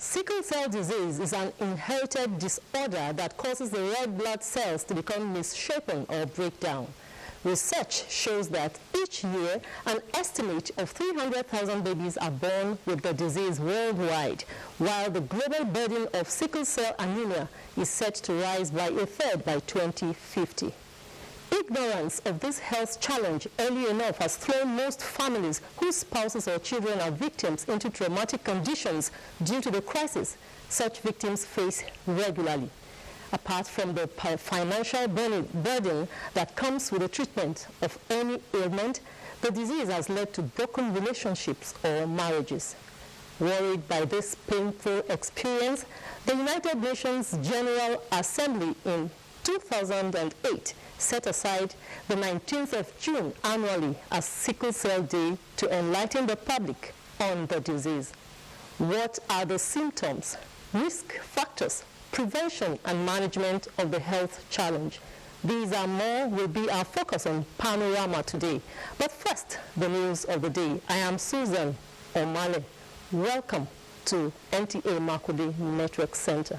Sickle cell disease is an inherited disorder that causes the red blood cells to become misshapen or break down. Research shows that each year, an estimate of 300,000 babies are born with the disease worldwide, while the global burden of sickle cell anemia is set to rise by a third by 2050. Ignorance of this health challenge early enough has thrown most families whose spouses or children are victims into traumatic conditions due to the crisis such victims face regularly. Apart from the financial burden that comes with the treatment of any ailment, the disease has led to broken relationships or marriages. Worried by this painful experience, the United Nations General Assembly in 2008 set aside the 19th of June annually as Sickle Cell Day to enlighten the public on the disease. What are the symptoms, risk factors, prevention and management of the health challenge? These and more will be our focus on Panorama today. But first, the news of the day. I am Susan Omale. Welcome to NTA Makurdi Network Center.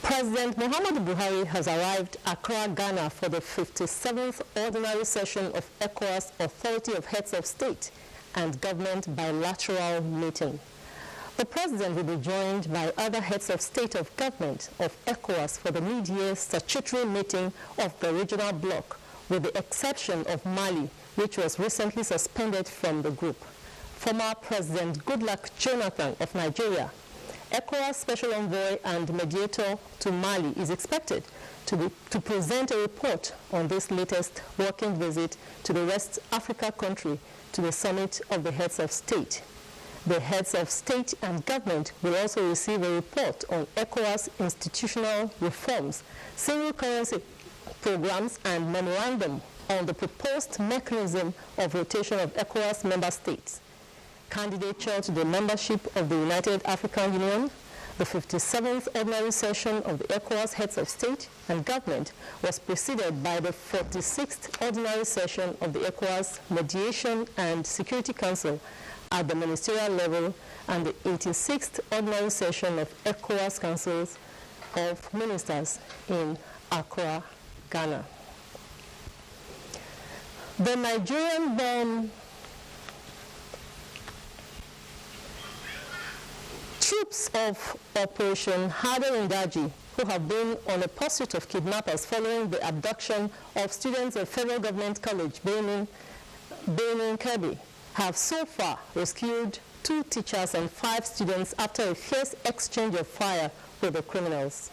President Muhammadu Buhari has arrived Accra, Ghana for the 57th Ordinary Session of ECOWAS Authority of Heads of State and Government Bilateral Meeting. The President will be joined by other heads of state of government of ECOWAS for the mid-year statutory meeting of the regional bloc, with the exception of Mali, which was recently suspended from the group. Former President Goodluck Jonathan of Nigeria, ECOWAS Special Envoy and Mediator to Mali, is expected to present a report on this latest working visit to the West Africa country to the summit of the heads of state. The heads of state and government will also receive a report on ECOWAS institutional reforms, single currency programs, and memorandum on the proposed mechanism of rotation of ECOWAS member states. Candidature to the membership of the United African Union, the 57th Ordinary Session of the ECOWAS Heads of State and Government was preceded by the 46th Ordinary Session of the ECOWAS Mediation and Security Council at the ministerial level and the 86th Ordinary Session of ECOWAS Councils of Ministers in Accra, Ghana. The Nigerian-born troops of Operation Harder-Ndaji, who have been on a pursuit of kidnappers following the abduction of students at Federal Government College, Benin, Kebbi, have so far rescued 2 teachers and 5 students after a fierce exchange of fire with the criminals.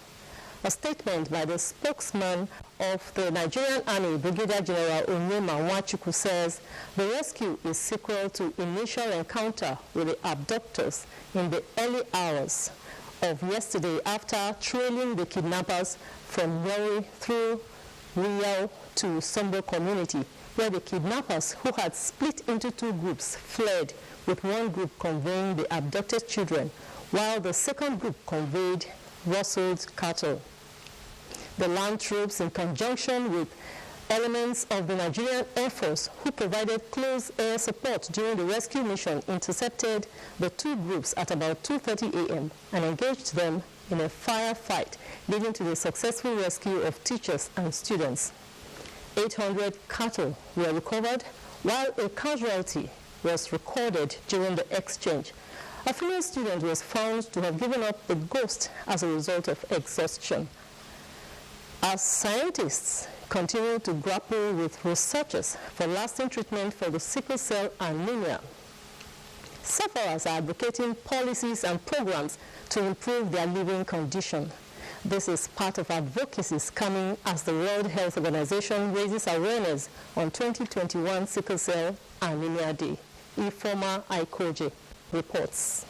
A statement by the spokesman of the Nigerian Army, Brigadier General Onyema Nwachukwu, says the rescue is sequel to initial encounter with the abductors in the early hours of yesterday after trailing the kidnappers from Wari through Riau to Sombo community, where the kidnappers, who had split into 2 groups, fled, with one group conveying the abducted children, while the second group conveyed rustled cattle. The land troops, in conjunction with elements of the Nigerian Air Force, who provided close air support during the rescue mission, intercepted the 2 groups at about 2:30 a.m. and engaged them in a firefight, leading to the successful rescue of teachers and students. 800 cattle were recovered, while a casualty was recorded during the exchange. A female student was found to have given up the ghost as a result of exhaustion. As scientists continue to grapple with researches for lasting treatment for the sickle cell anemia, sufferers are advocating policies and programs to improve their living condition. This is part of advocacies coming as the World Health Organization raises awareness on 2021 Sickle Cell Anemia Day. Ifoma Aikoje reports.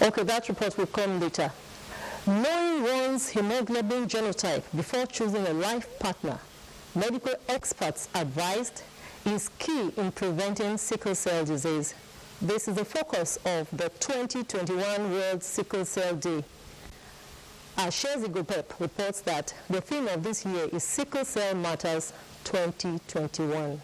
Okay, that report will come later. Knowing one's hemoglobin genotype before choosing a life partner, medical experts advised, is key in preventing sickle cell disease. This is the focus of the 2021 World Sickle Cell Day. Sickle reports that the theme of this year is Sickle Cell Matters 2021.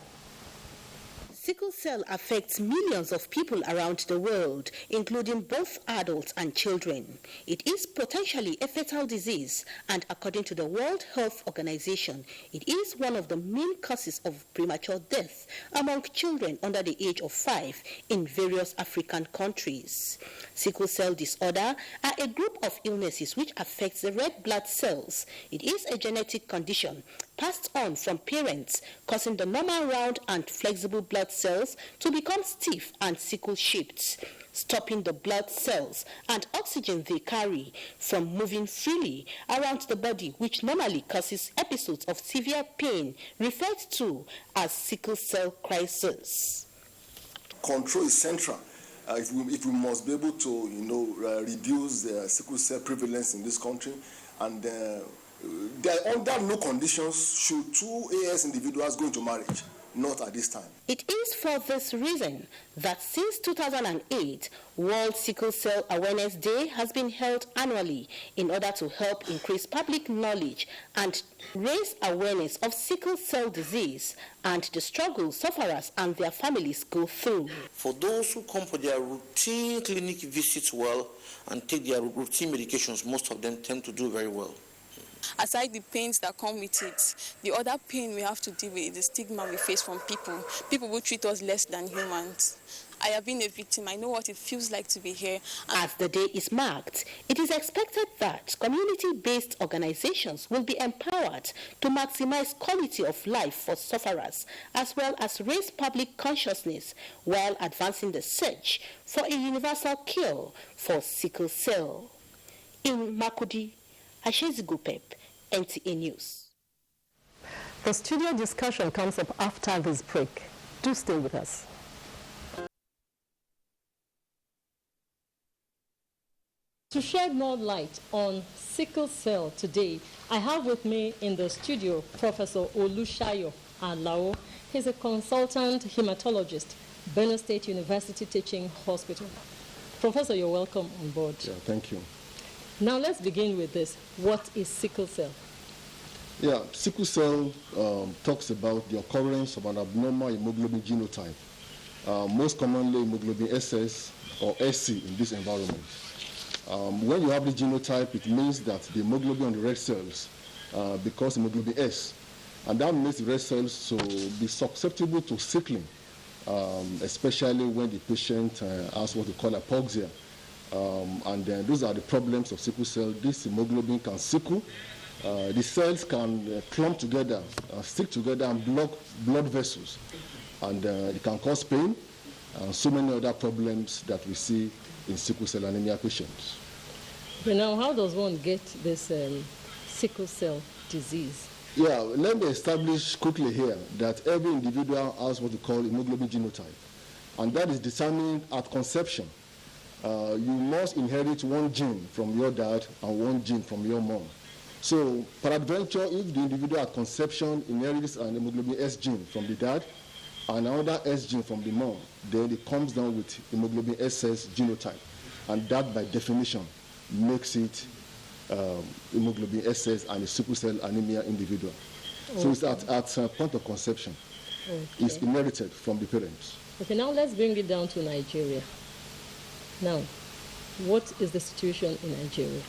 Sickle cell affects millions of people around the world, including both adults and children. It is potentially a fatal disease, and according to the World Health Organization, it is one of the main causes of premature death among children under the age of 5 in various African countries. Sickle cell disorder are a group of illnesses which affects the red blood cells. It is a genetic condition passed on from parents, causing the normal round and flexible blood cells to become stiff and sickle-shaped, stopping the blood cells and oxygen they carry from moving freely around the body, which normally causes episodes of severe pain referred to as sickle cell crisis. Control is central. If we must be able to, reduce the sickle cell prevalence in this country, and under no conditions should two AS individuals go into marriage, not at this time. It is for this reason that since 2008, World Sickle Cell Awareness Day has been held annually in order to help increase public knowledge and raise awareness of sickle cell disease and the struggles sufferers and their families go through. For those who come for their routine clinic visits well and take their routine medications, most of them tend to do very well. Aside the pains that come with it, the other pain we have to deal with is the stigma we face from people who treat us less than humans. I have been a victim. I know what it feels like to be here. As the day is marked, it is expected that community-based organizations will be empowered to maximize quality of life for sufferers, as well as raise public consciousness while advancing the search for a universal cure for sickle cell. In Makudi, Sickle, NTA News. The studio discussion comes up after this break. Do stay with us. To shed more light on sickle cell today, I have with me in the studio Professor Olushayo Alao. He's a consultant hematologist, Benue State University Teaching Hospital. Professor, you're welcome on board. Yeah, thank you. Now let's begin with this. What is sickle cell? Yeah, sickle cell talks about the occurrence of an abnormal hemoglobin genotype, most commonly hemoglobin SS or SC in this environment. When you have the genotype, it means that the hemoglobin on the red cells becomes hemoglobin S, and that makes the red cells to be susceptible to sickling, especially when the patient has what we call apoxia. And those are the problems of sickle cell. This hemoglobin can sickle. The cells can clump together, stick together and block blood vessels. And it can cause pain and so many other problems that we see in sickle cell anemia patients. But now, how does one get this sickle cell disease? Yeah, let me establish quickly here that every individual has what we call hemoglobin genotype. And that is determined at conception. You must inherit one gene from your dad and one gene from your mom. So, peradventure, if the individual at conception inherits an hemoglobin S gene from the dad and another S gene from the mom, then it comes down with hemoglobin SS genotype. And that, by definition, makes it hemoglobin SS and a sickle cell anemia individual. Okay. So it's at point of conception. Okay. It's inherited from the parents. Okay, now let's bring it down to Nigeria. Now, what is the situation in Nigeria?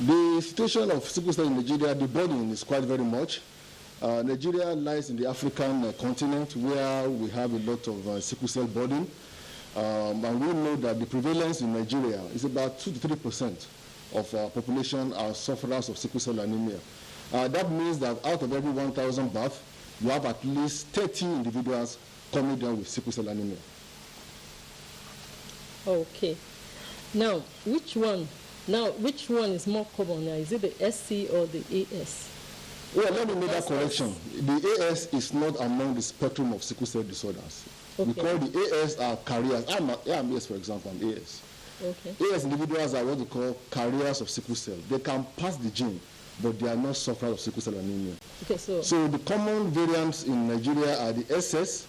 The situation of sickle cell in Nigeria, the burden is quite very much. Nigeria lies in the African continent where we have a lot of sickle cell burden. And we know that the prevalence in Nigeria is about 2 to 3% of our population are sufferers of sickle cell anemia. That means that out of every 1,000 births, you have at least 30 individuals coming down with sickle cell anemia. Okay. Now, which one is more common now? Is it the SC or the AS? Well, let me make that correction. The AS is not among the spectrum of sickle cell disorders. Okay. Because the AS are carriers. I'm AS, for example, I'm AS. Okay. AS individuals are what we call carriers of sickle cell. They can pass the gene, but they are not sufferers of sickle cell anemia. Okay, so the common variants in Nigeria are the SS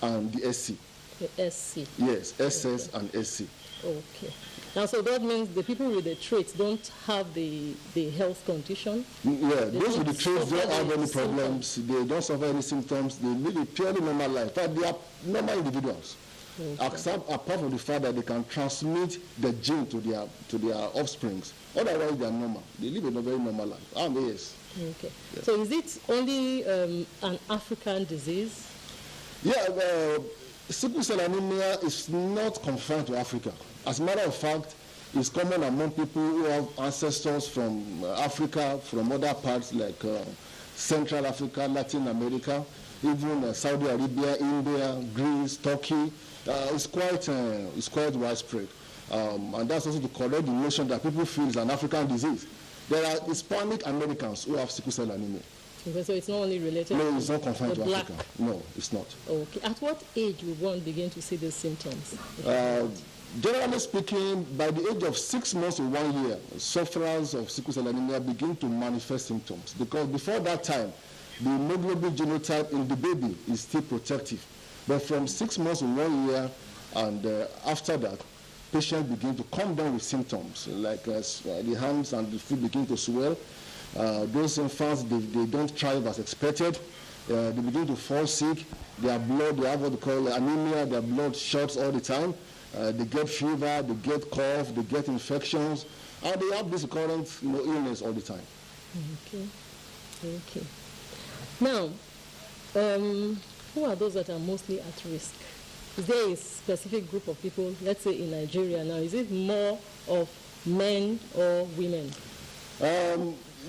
and the SC. the SC. Yes, SS and SC. Okay. Now, so that means the people with the traits don't have the health condition? Yeah, They those with the don't traits don't suffer have any any problems. They don't suffer any symptoms. They live a purely normal life. But they are normal individuals. Okay. Apart from the fact that they can transmit the gene to their offsprings. Otherwise, they are normal. They live a very normal life. Yes. Okay. Yes. So is it only an African disease? Yeah, sickle cell anemia is not confined to Africa. As a matter of fact, it's common among people who have ancestors from Africa, from other parts like Central Africa, Latin America, even Saudi Arabia, India, Greece, Turkey. It's quite widespread. And that's also to correct the notion that people feel it's an African disease. There are Hispanic Americans who have sickle cell anemia. Okay, so it's not only related No, it's not confined to to black. Africa. No, it's not. Okay. At what age will one begin to see these symptoms? Generally speaking, by the age of 6 months to 1 year, sufferers of sickle cell anemia begin to manifest symptoms, because before that time, the hemoglobin genotype in the baby is still protective. But from 6 months to 1 year, and after that, patients begin to come down with symptoms, like the hands and the feet begin to swell. Those infants, they don't thrive as expected. They begin to fall sick. Their blood, they have what they call anemia, their blood shorts all the time. They get fever, they get cough, they get infections, and they have this recurrent illness all the time. Okay. Okay. Now, who are those that are mostly at risk? Is there a specific group of people, let's say in Nigeria now, is it more of men or women?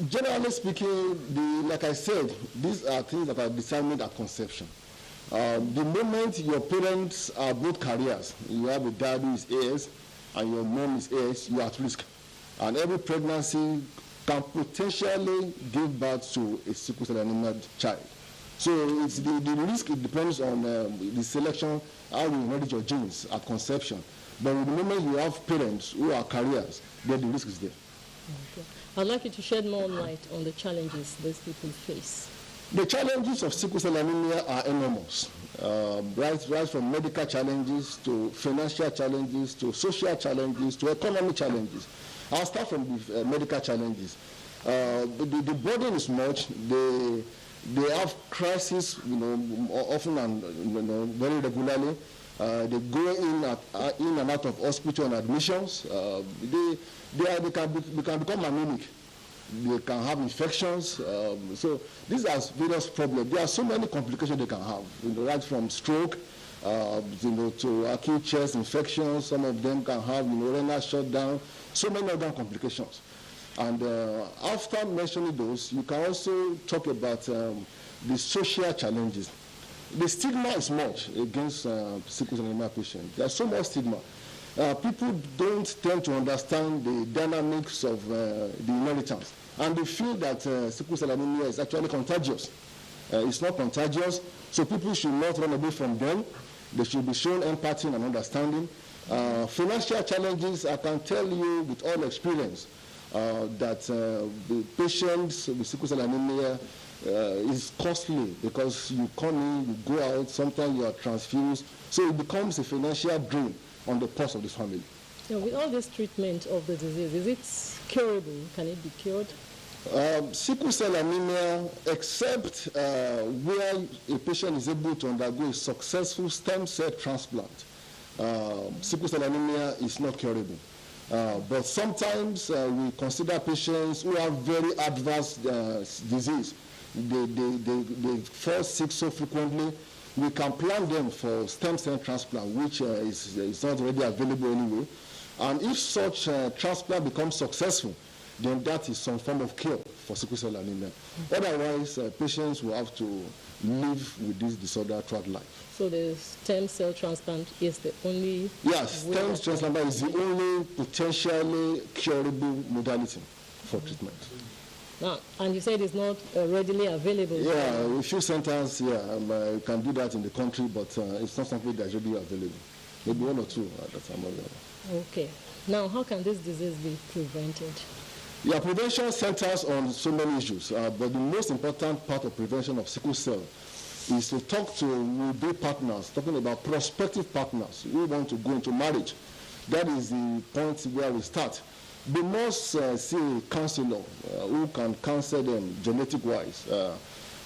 Generally speaking, like I said, these are things that are determined at conception. The moment your parents are both carriers, you have a dad who is AS and your mom is AS, you are at risk. And every pregnancy can potentially give birth to a sickle cell anemia child. So it's the risk, it depends on the selection, how you manage your genes at conception. But the moment you have parents who are carriers, then the risk is there. Okay. I'd like you to shed more light on the challenges these people face. The challenges of sickle cell anemia are enormous, right from medical challenges to financial challenges to social challenges to economic challenges. I'll start from the medical challenges. The burden is much. They have crises, often and very regularly. They go in and out of hospital on admissions. They can become anemic. They can have infections. So these are various problems. There are so many complications they can have, right from stroke, to acute chest infections. Some of them can have, renal shutdown. So many other complications. And after mentioning those, you can also talk about the social challenges. The stigma is much against sickle cell anemia patients. There's so much stigma. People don't tend to understand the dynamics of the inheritance. And they feel that sickle cell anemia is actually contagious. It's not contagious, so people should not run away from them. They should be shown empathy and understanding. Financial challenges, I can tell you with all experience that the patients with sickle cell anemia is costly, because you come in, you go out, sometimes you are transfused. So it becomes a financial drain on the purse of the family. Now, with all this treatment of the disease, is it curable? Can it be cured? Sickle cell anemia, except where a patient is able to undergo a successful stem cell transplant, sickle cell anemia is not curable. But sometimes we consider patients who have very adverse disease. They fall sick so frequently. We can plan them for stem cell transplant, which is not already available anyway. And if such transplant becomes successful, then that is some form of cure for sickle cell anemia. Otherwise, patients will have to live with this disorder throughout life. So the stem cell transplant is the only... Yes, stem cell transplant is the only potentially curable modality for treatment. Now, and you said it's not readily available. Yeah, a few centers, you can do that in the country, but it's not something that's readily available. maybe 1 or 2 at the time of the Okay. Now, how can this disease be prevented? Yeah, prevention centers on so many issues, but the most important part of prevention of sickle cell is to talk to will-be partners, talking about prospective partners who want to go into marriage. That is the point where we start. They must see a counselor who can counsel them genetic-wise.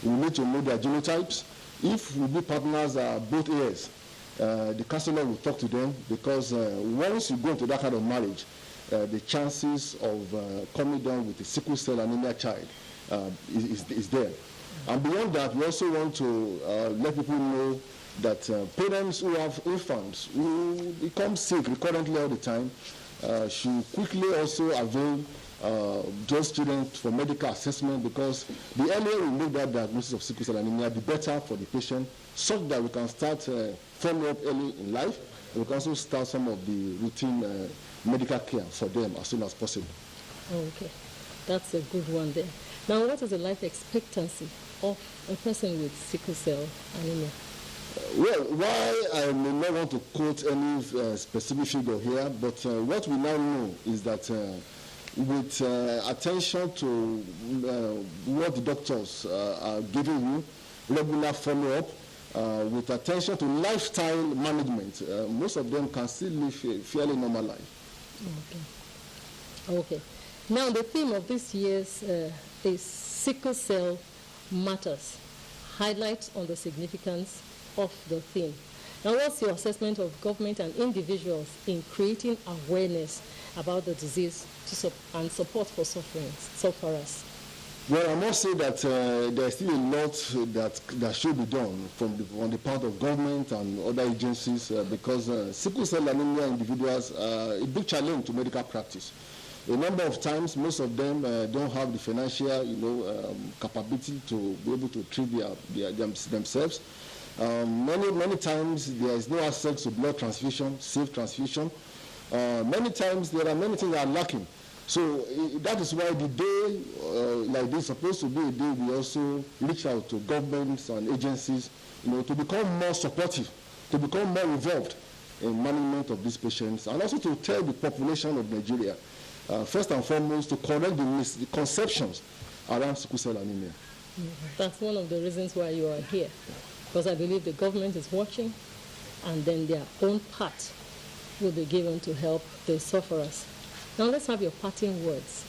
We need to know their genotypes. If will-be partners are both AS, the counselor will talk to them, because once you go into that kind of marriage, the chances of coming down with a sickle cell anemia child is there. And beyond that, we also want to let people know that parents who have infants who become sick recurrently all the time should quickly also avail those children for medical assessment, because the earlier we make that diagnosis of sickle cell anemia, the better for the patient, such that we can start follow-up early in life. We can also start some of the routine medical care for them as soon as possible. Okay, that's a good one there. Now, what is the life expectancy of a person with sickle cell anemia? Well, why I may not want to quote any specific figure here, but what we now know is that with attention to what the doctors are giving you, regular follow-up, with attention to lifestyle management, most of them can still live a fairly normal life. Okay. Okay. Now, the theme of this year's is Sickle Cell Matters. Highlights on the significance of the theme. Now, what's your assessment of government and individuals in creating awareness about the disease and support for sufferers? Well, I must say that there's still a lot that should be done on the part of government and other agencies, because sickle cell anemia individuals are a big challenge to medical practice. A number of times, most of them don't have the financial, capability to be able to treat themselves. Many times there is no access to blood transfusion, safe transfusion. Many times there are many things that are lacking. So that is why the day like this is supposed to be a day we also reach out to governments and agencies, to become more supportive, to become more involved in management of these patients, and also to tell the population of Nigeria, first and foremost, to correct the misconceptions around sickle cell anemia. That's one of the reasons why you are here, because I believe the government is watching, and then their own part will be given to help the sufferers. Now let's have your parting words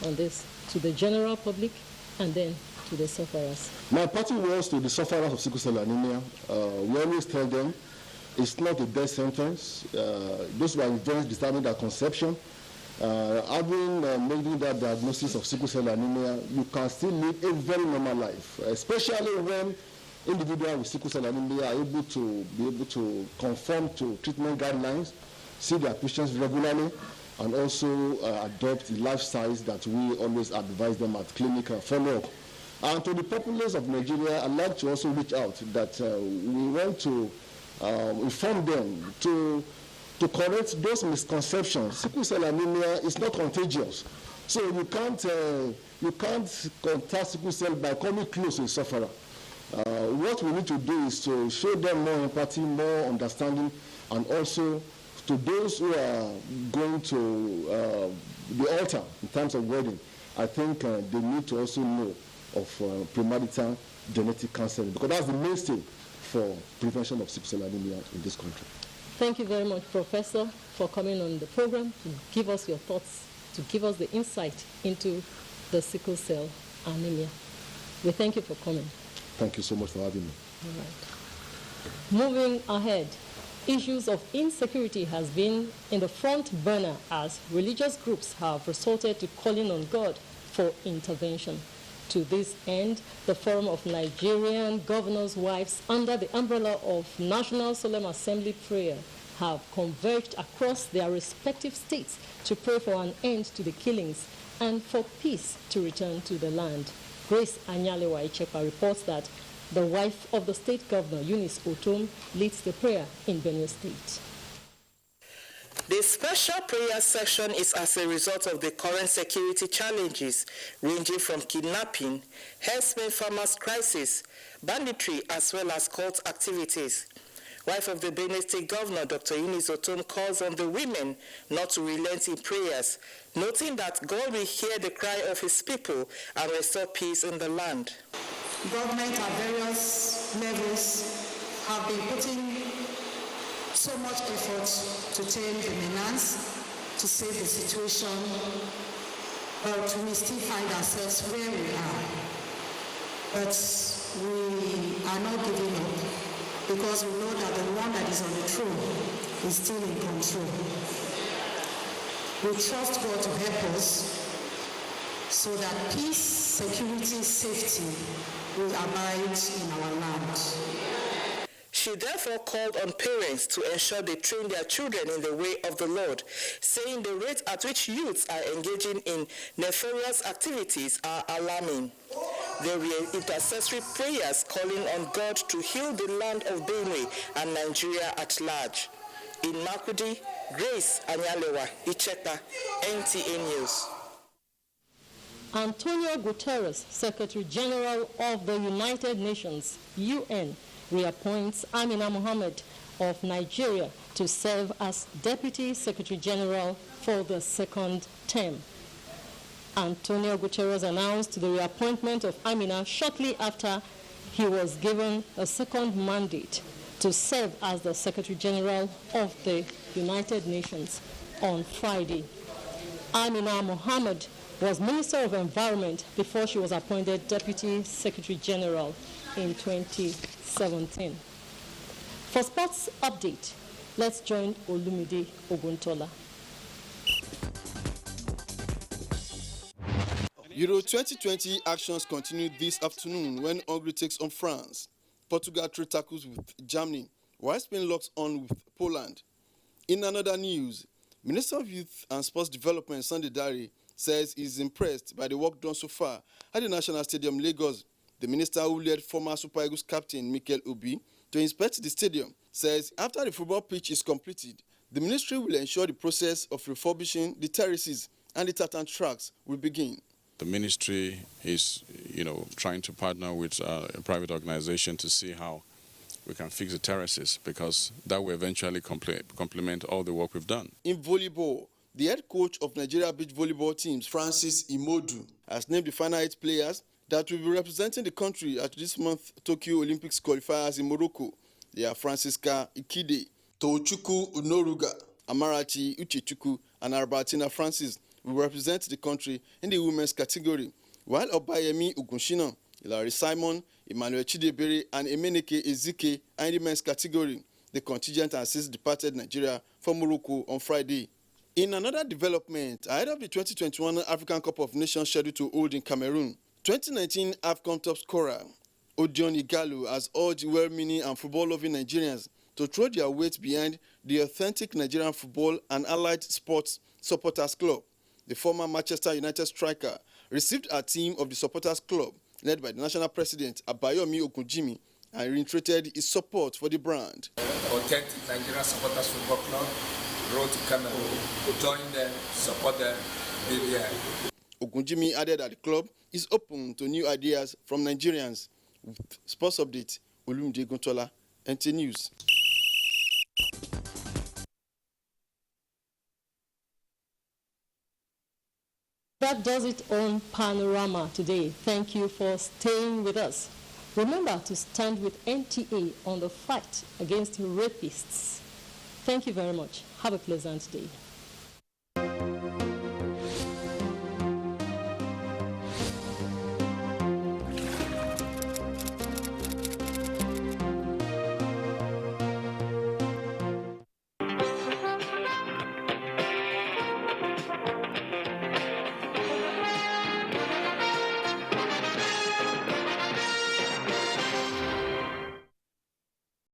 on this to the general public and then to the sufferers. My parting words to the sufferers of sickle cell anemia, we always tell them it's not a death sentence. Those who are events determining their conception, having making that diagnosis of sickle cell anemia, you can still live a very normal life, especially when individuals with sickle cell anemia are able to conform to treatment guidelines, see their patients regularly, and also adopt the lifestyles that we always advise them at clinical follow-up. And to the populace of Nigeria, I'd like to also reach out that we want to inform them to correct those misconceptions. Sickle cell anemia is not contagious. So you can't contact sickle cell by coming close to a sufferer. What we need to do is to show them more empathy, more understanding, and also to those who are going to the altar in terms of wedding, I think they need to also know of premarital genetic counseling, because that's the mainstay for prevention of sickle cell anemia in this country. Thank you very much, Professor, for coming on the program to give us your thoughts, to give us the insight into the sickle cell anemia. We thank you for coming. Thank you so much for having me. All right. Moving ahead, issues of insecurity has been in the front burner as religious groups have resorted to calling on God for intervention. To this end, the Forum of Nigerian Governors' Wives, under the umbrella of National Solemn Assembly Prayer, have converged across their respective states to pray for an end to the killings and for peace to return to the land. Grace Anyalewa Ichepa reports that the wife of the state governor, Eunice Otom, leads the prayer in Benue State. The special prayer session is as a result of the current security challenges ranging from kidnapping, herdsmen farmers crisis, banditry, as well as cult activities. Wife of the Benue State Governor, Dr. Eunice Otom, calls on the women not to relent in prayers, noting that God will hear the cry of his people and restore peace in the land. Government at various levels have been putting so much effort to tame the menace, to save the situation, but we still find ourselves where we are. But we are not giving up because we know that the one that is on the throne is still in control. We trust God to help us so that peace, security, safety will abide in our land. She therefore called on parents to ensure they train their children in the way of the Lord, saying the rate at which youths are engaging in nefarious activities are alarming. There were intercessory prayers calling on God to heal the land of Benue and Nigeria at large. In Makudi, Grace Anyalewa, Icheta, NTA News. Antonio Guterres, Secretary General of the United Nations, UN, reappoints Amina Mohammed of Nigeria to serve as Deputy Secretary General for the second term. Antonio Guterres announced the reappointment of Amina shortly after he was given a second mandate to serve as the Secretary General of the United Nations on Friday. Amina Mohammed was Minister of Environment before she was appointed Deputy Secretary General in 2017. For sports update, let's join Olumide Oguntola. Euro 2020 actions continue this afternoon when Hungary takes on France. Portugal trade tackles with Germany, while Spain locks on with Poland. In another news, Minister of Youth and Sports Development Sunday Dare says he is impressed by the work done so far at the National Stadium, Lagos. The minister, who led former Super Eagles captain Mikel Obi to inspect the stadium, says after the football pitch is completed, the ministry will ensure the process of refurbishing the terraces and the tartan tracks will begin. The ministry is, trying to partner with a private organization to see how we can fix the terraces, because that will eventually complement all the work we've done. In volleyball, the head coach of Nigeria beach volleyball teams, Francis Imodu, has named the final 8 players that will be representing the country at this month's Tokyo Olympics qualifiers in Morocco. They are Francisca Ikide, Tochukwu Unoruga, Amarachi Uchechukwu, and Arbatina Francis will represent the country in the women's category, while Obayemi Ugunshina, Hilary Simon, Emmanuel Chidebere, and Emenike Ezike are in the men's category. The contingent has since departed Nigeria for Morocco on Friday. In another development, ahead of the 2021 African Cup of Nations scheduled to hold in Cameroon, 2019 AFCON top scorer Odion Igalo has urged well-meaning and football-loving Nigerians to throw their weight behind the authentic Nigerian football and allied sports supporters club. The former Manchester United striker received a team of the supporters club led by the national president Abayomi Ogunjimi and reiterated his support for the brand. Authentic Nigerian supporters football club, road to Cameroon, join them, support them, be there. Ogunjimi added that the club is open to new ideas from Nigerians. With sports update, Olumide Oguntola, NTA News. That does it on Panorama today. Thank you for staying with us. Remember to stand with NTA on the fight against rapists. Thank you very much. Have a pleasant day.